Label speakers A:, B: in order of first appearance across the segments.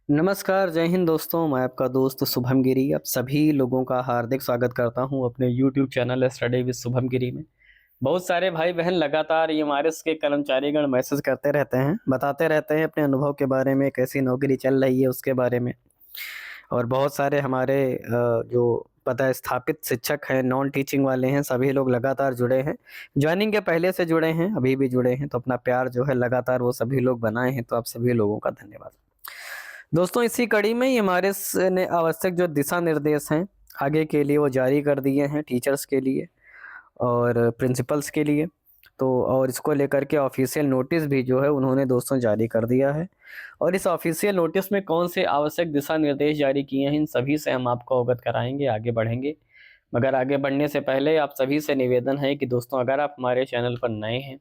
A: नमस्कार, जय हिंद दोस्तों, मैं आपका दोस्त शुभम गिरी। आप सभी लोगों का हार्दिक स्वागत करता हूं अपने YouTube channel study with Shubham Giri में। बहुत सारे भाई-बहन लगातार एमआरएस के कर्मचारीगण मैसेज करते रहते हैं, बताते रहते हैं अपने अनुभव के बारे में, कैसी नौकरी चल रही है उसके बारे में। और बहुत सारे हमारे जो पदस्थापित शिक्षक हैं, नॉन टीचिंग वाले हैं, सभी लोग लगातार जुड़े हैं। जॉइनिंग के पहले से जुड़े हैं, अभी भी जुड़े हैं, तो अपना प्यार जो है लगातार वो सभी लोग बनाए हैं, तो आप सभी लोगों का धन्यवाद। दोस्तों, इसी कड़ी में ही हमारे ने आवश्यक जो दिशा निर्देश हैं आगे के लिए वो जारी कर दिए हैं टीचर्स के लिए और प्रिंसिपल्स के लिए। तो और इसको लेकर के ऑफिशियल नोटिस भी जो है उन्होंने दोस्तों जारी कर दिया है। और इस ऑफिशियल नोटिस में कौन से आवश्यक दिशा निर्देश जारी किए हैं, इन सभी से हम आपको अवगत कराएंगे, आगे बढ़ेंगे। मगर आगे बढ़ने से पहले आप सभी से निवेदन है कि दोस्तों, अगर आप हमारे चैनल पर नए हैं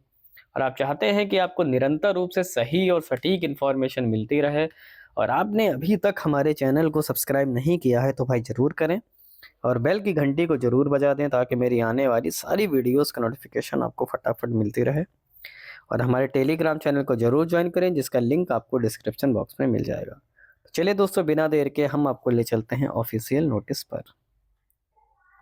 A: और आप चाहते हैं कि आपको निरंतर रूप से सही और सटीक इन्फॉर्मेशन मिलती रहे और आपने अभी तक हमारे चैनल को सब्सक्राइब नहीं किया है, तो भाई ज़रूर करें और बेल की घंटी को ज़रूर बजा दें, ताकि मेरी आने वाली सारी वीडियोस का नोटिफिकेशन आपको फटाफट मिलती रहे। और हमारे टेलीग्राम चैनल को ज़रूर ज्वाइन करें, जिसका लिंक आपको डिस्क्रिप्शन बॉक्स में मिल जाएगा। तो चलिए दोस्तों, बिना देर के हम आपको ले चलते हैं ऑफिशियल नोटिस पर।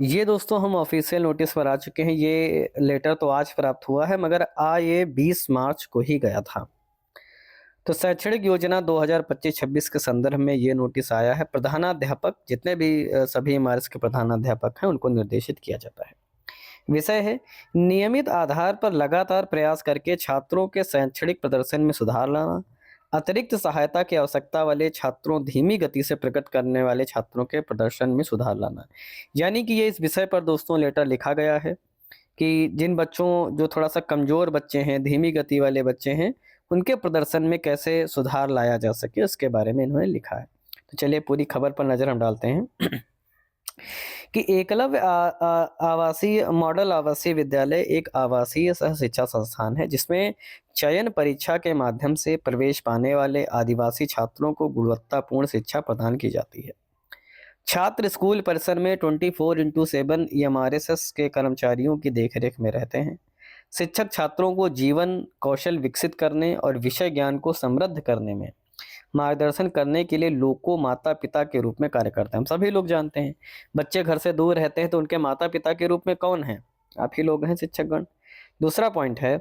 A: ये दोस्तों, हम ऑफिशियल नोटिस पर आ चुके हैं। ये लेटर तो आज प्राप्त हुआ है, मगर ये 20 मार्च को ही गया था। तो शैक्षणिक योजना 2025-26 के संदर्भ में ये नोटिस आया है। प्रधानाध्यापक जितने भी सभी इमारत के प्रधानाध्यापक हैं, उनको निर्देशित किया जाता है। विषय है नियमित आधार पर लगातार प्रयास करके छात्रों के शैक्षणिक प्रदर्शन में सुधार लाना। अतिरिक्त सहायता की आवश्यकता वाले छात्रों, धीमी गति से प्रगति करने वाले छात्रों के प्रदर्शन में सुधार लाना। यानी कि ये इस विषय पर दोस्तों लेटर लिखा गया है कि जिन बच्चों जो थोड़ा-सा कमज़ोर बच्चे हैं, धीमी गति वाले बच्चे हैं, उनके प्रदर्शन में कैसे सुधार लाया जा सके, उसके बारे में इन्होंने लिखा है। तो चलिए पूरी खबर पर नज़र हम डालते हैं कि एकलव्य आवासीय मॉडल आवासीय विद्यालय एक आवासीय सह शिक्षा संस्थान है, जिसमें चयन परीक्षा के माध्यम से प्रवेश पाने वाले आदिवासी छात्रों को गुणवत्तापूर्ण शिक्षा प्रदान की जाती है। छात्र स्कूल परिसर में 24x7 ईएमआरएसएस के कर्मचारियों की देखरेख में रहते हैं। शिक्षक छात्रों को जीवन कौशल विकसित करने और विषय ज्ञान को समृद्ध करने में मार्गदर्शन करने के लिए लोको माता पिता के रूप में कार्य करते हैं। हम सभी लोग जानते हैं, बच्चे घर से दूर रहते हैं तो उनके माता पिता के रूप में कौन है? आप ही लोग हैं, शिक्षकगण। दूसरा पॉइंट है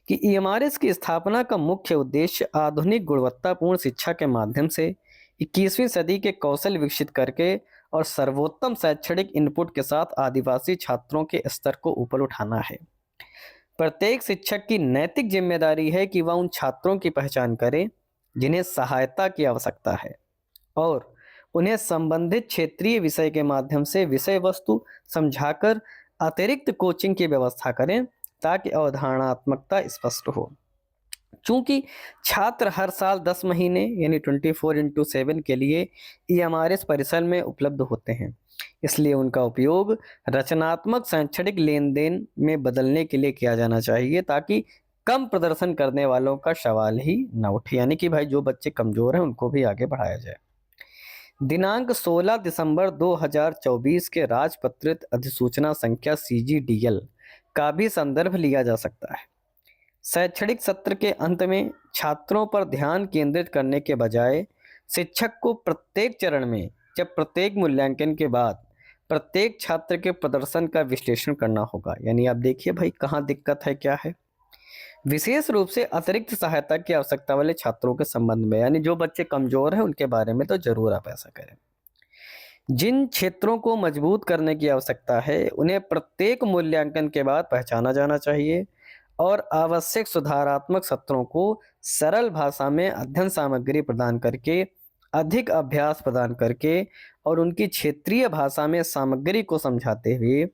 A: कि ईएमआरएस की स्थापना का मुख्य उद्देश्य आधुनिक गुणवत्तापूर्ण शिक्षा के माध्यम से 21वीं सदी के कौशल विकसित करके और सर्वोत्तम शैक्षणिक इनपुट के साथ आदिवासी छात्रों के स्तर को ऊपर उठाना है। प्रत्येक शिक्षक की नैतिक जिम्मेदारी है कि वह उन छात्रों की पहचान करे जिन्हें सहायता की आवश्यकता है और उन्हें संबंधित क्षेत्रीय विषय के माध्यम से विषय वस्तु समझाकर अतिरिक्त कोचिंग की व्यवस्था करें, ताकि अवधारणात्मकता स्पष्ट हो। चूंकि छात्र हर साल 10 महीने यानी 24x7 के लिए ईएमआरएस परिसर में उपलब्ध होते हैं, इसलिए उनका उपयोग रचनात्मक शैक्षणिक लेन-देन में बदलने के लिए किया जाना चाहिए, ताकि कम प्रदर्शन करने वालों का सवाल ही ना उठे। यानी कि भाई जो बच्चे कमज़ोर हैं उनको भी आगे बढ़ाया जाए। दिनांक 16 दिसंबर 2024 के राजपत्रित अधिसूचना संख्या सीजीडीएल का भी संदर्भ लिया जा सकता है। शैक्षणिक सत्र के अंत में छात्रों पर ध्यान केंद्रित करने के बजाय शिक्षक को प्रत्येक चरण में जब प्रत्येक मूल्यांकन के बाद प्रत्येक छात्र के प्रदर्शन का विश्लेषण करना होगा। यानी आप देखिए भाई कहाँ दिक्कत है, क्या है। विशेष रूप से अतिरिक्त सहायता की आवश्यकता वाले छात्रों के संबंध में, यानी जो बच्चे कमजोर हैं उनके बारे में तो जरूर आप ऐसा करें। जिन क्षेत्रों को मजबूत करने की आवश्यकता है उन्हें प्रत्येक मूल्यांकन के बाद पहचाना जाना चाहिए और आवश्यक सुधारात्मक सत्रों को सरल भाषा में अध्ययन सामग्री प्रदान करके, अधिक अभ्यास प्रदान करके और उनकी क्षेत्रीय भाषा में सामग्री को समझाते हुए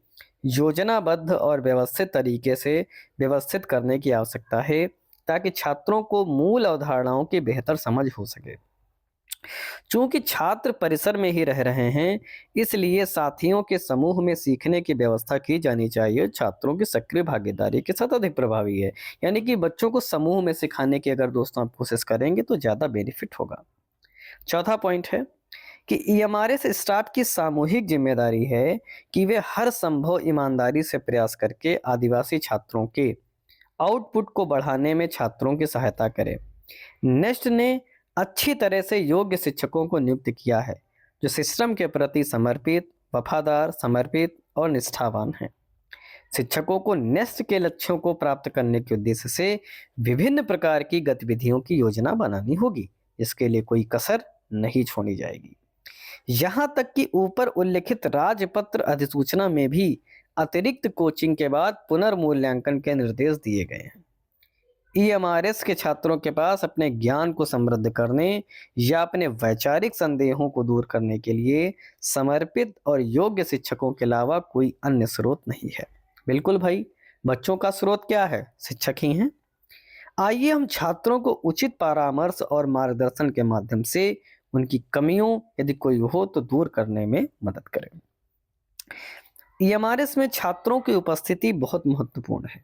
A: योजनाबद्ध और व्यवस्थित तरीके से व्यवस्थित करने की आवश्यकता है, ताकि छात्रों को मूल अवधारणाओं की बेहतर समझ हो सके। चूंकि छात्र परिसर में ही रह रहे हैं, इसलिए साथियों के समूह में सीखने की व्यवस्था की जानी चाहिए। छात्रों की सक्रिय भागीदारी के साथ अधिक प्रभावी है। यानी कि बच्चों को समूह में सिखाने की अगर दोस्तों आप कोशिश करेंगे तो ज़्यादा बेनिफिट होगा। चौथा पॉइंट है कि ईएमआरएस स्टाफ की सामूहिक जिम्मेदारी है कि वे हर संभव ईमानदारी से प्रयास करके आदिवासी छात्रों के आउटपुट को बढ़ाने में छात्रों की सहायता करें। नेस्ट ने अच्छी तरह से योग्य शिक्षकों को नियुक्त किया है, जो सिस्टम के प्रति समर्पित, वफादार, समर्पित और निष्ठावान हैं। शिक्षकों को नेस्ट के लक्ष्यों को प्राप्त करने के उद्देश्य से विभिन्न प्रकार की गतिविधियों की योजना बनानी होगी। इसके लिए कोई कसर नहीं छोड़ी जाएगी। यहाँ तक कि ऊपर उल्लिखित राजपत्र अधिसूचना में भी अतिरिक्त कोचिंग के बाद पुनर्मूल्यांकन के निर्देश दिए गए हैं। ईएमआरएस के छात्रों के पास अपने ज्ञान को समृद्ध करने या अपने वैचारिक संदेहों को दूर करने के लिए समर्पित और योग्य शिक्षकों के अलावा कोई अन्य स्रोत नहीं है। बिल्कुल भाई, बच्चों का स्रोत क्या है? शिक्षक ही हैं। आइए हम छात्रों को उचित परामर्श और मार्गदर्शन के माध्यम से उनकी कमियों यदि कोई हो तो दूर करने में मदद करें। ईएमआरएस में छात्रों की उपस्थिति बहुत महत्वपूर्ण है।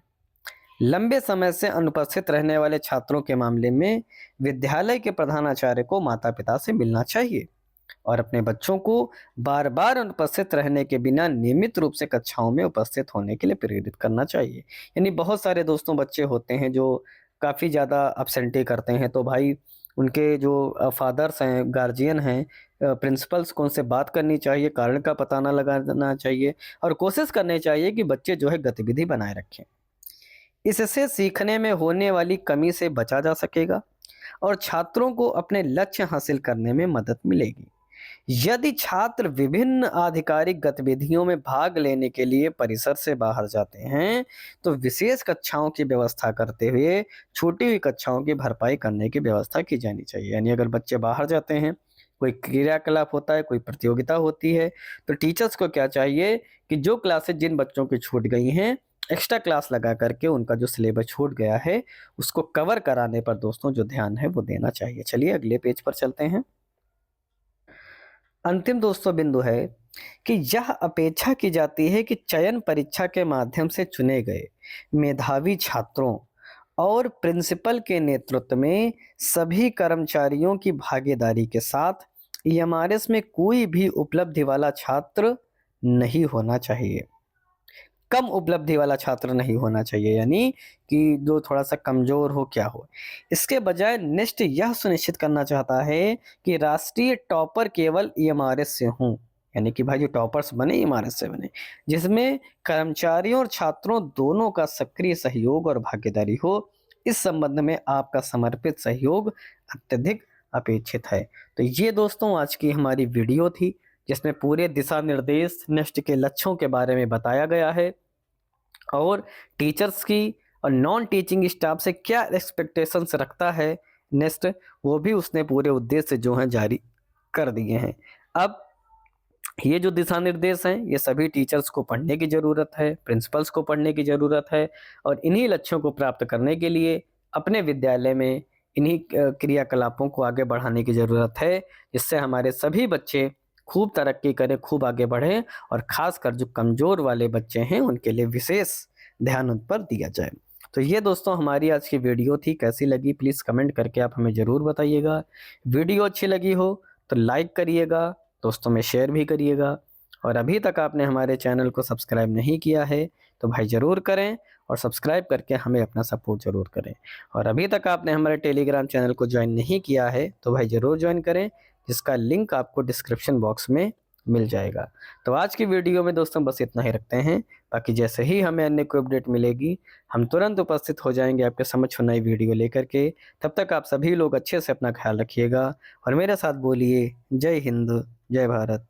A: लंबे समय से अनुपस्थित रहने वाले छात्रों के मामले में विद्यालय के प्रधानाचार्य को माता पिता से मिलना चाहिए और अपने बच्चों को बार बार अनुपस्थित रहने के बिना नियमित रूप से कक्षाओं में उपस्थित होने के लिए प्रेरित करना चाहिए। यानी बहुत सारे दोस्तों बच्चे होते हैं जो काफ़ी ज़्यादा अपसेंटी करते हैं, तो भाई उनके जो फादर्स हैं, गार्जियन हैं, प्रिंसिपल्स को उनसे बात करनी चाहिए, कारण का पता ना लगाना चाहिए और कोशिश करनी चाहिए कि बच्चे जो है गतिविधि बनाए रखें। इससे सीखने में होने वाली कमी से बचा जा सकेगा और छात्रों को अपने लक्ष्य हासिल करने में मदद मिलेगी। यदि छात्र विभिन्न आधिकारिक गतिविधियों में भाग लेने के लिए परिसर से बाहर जाते हैं, तो विशेष कक्षाओं की व्यवस्था करते हुए छूटी हुई कक्षाओं की भरपाई करने की व्यवस्था की जानी चाहिए। यानी अगर बच्चे बाहर जाते हैं, कोई क्रियाकलाप होता है, कोई प्रतियोगिता होती है, तो टीचर्स को क्या चाहिए कि जो क्लासेस जिन बच्चों की छूट गई हैं, एक्स्ट्रा क्लास लगा करके उनका जो सिलेबस छूट गया है उसको कवर कराने पर दोस्तों जो ध्यान है वो देना चाहिए। चलिए अगले पेज पर चलते हैं। अंतिम दोस्तों बिंदु है कि यह अपेक्षा की जाती है कि चयन परीक्षा के माध्यम से चुने गए मेधावी छात्रों और प्रिंसिपल के नेतृत्व में सभी कर्मचारियों की भागीदारी के साथ ईएमआरएस में कोई भी उपलब्धि वाला छात्र नहीं होना चाहिए। कम उपलब्धि वाला छात्र नहीं होना चाहिए, यानी कि जो थोड़ा सा कमजोर हो, क्या हो। इसके बजाय नेस्ट यह सुनिश्चित करना चाहता है कि राष्ट्रीय टॉपर केवल ईएमआरएस से हों, यानी कि भाई जो टॉपर्स बने ईएमआरएस से बने, जिसमें कर्मचारियों और छात्रों दोनों का सक्रिय सहयोग और भागीदारी हो। इस संबंध में आपका समर्पित सहयोग अत्यधिक अपेक्षित है। तो ये दोस्तों आज की हमारी वीडियो थी, जिसमें पूरे दिशा निर्देश नेस्ट के लक्ष्यों के बारे में बताया गया है और टीचर्स की और नॉन टीचिंग स्टाफ से क्या एक्सपेक्टेशंस रखता है नेस्ट, वो भी उसने पूरे उद्देश्य जो हैं जारी कर दिए हैं। अब ये जो दिशा निर्देश हैं ये सभी टीचर्स को पढ़ने की ज़रूरत है, प्रिंसिपल्स को पढ़ने की ज़रूरत है और इन्हीं लक्ष्यों को प्राप्त करने के लिए अपने विद्यालय में इन्हीं क्रियाकलापों को आगे बढ़ाने की ज़रूरत है, जिससे हमारे सभी बच्चे खूब तरक्की करें, खूब आगे बढ़ें और ख़ासकर जो कमज़ोर वाले बच्चे हैं उनके लिए विशेष ध्यान उन पर दिया जाए। तो ये दोस्तों हमारी आज की वीडियो थी। कैसी लगी प्लीज़ कमेंट करके आप हमें ज़रूर बताइएगा। वीडियो अच्छी लगी हो तो लाइक करिएगा, दोस्तों में शेयर भी करिएगा और अभी तक आपने हमारे चैनल को सब्सक्राइब नहीं किया है तो भाई ज़रूर करें और सब्सक्राइब करके हमें अपना सपोर्ट ज़रूर करें। और अभी तक आपने हमारे टेलीग्राम चैनल को ज्वाइन नहीं किया है तो भाई ज़रूर ज्वाइन करें, जिसका लिंक आपको डिस्क्रिप्शन बॉक्स में मिल जाएगा। तो आज की वीडियो में दोस्तों बस इतना ही रखते हैं, बाकी जैसे ही हमें अन्य कोई अपडेट मिलेगी हम तुरंत उपस्थित हो जाएंगे आपके समक्ष नई वीडियो लेकर के। तब तक आप सभी लोग अच्छे से अपना ख्याल रखिएगा और मेरे साथ बोलिए जय हिंद, जय भारत।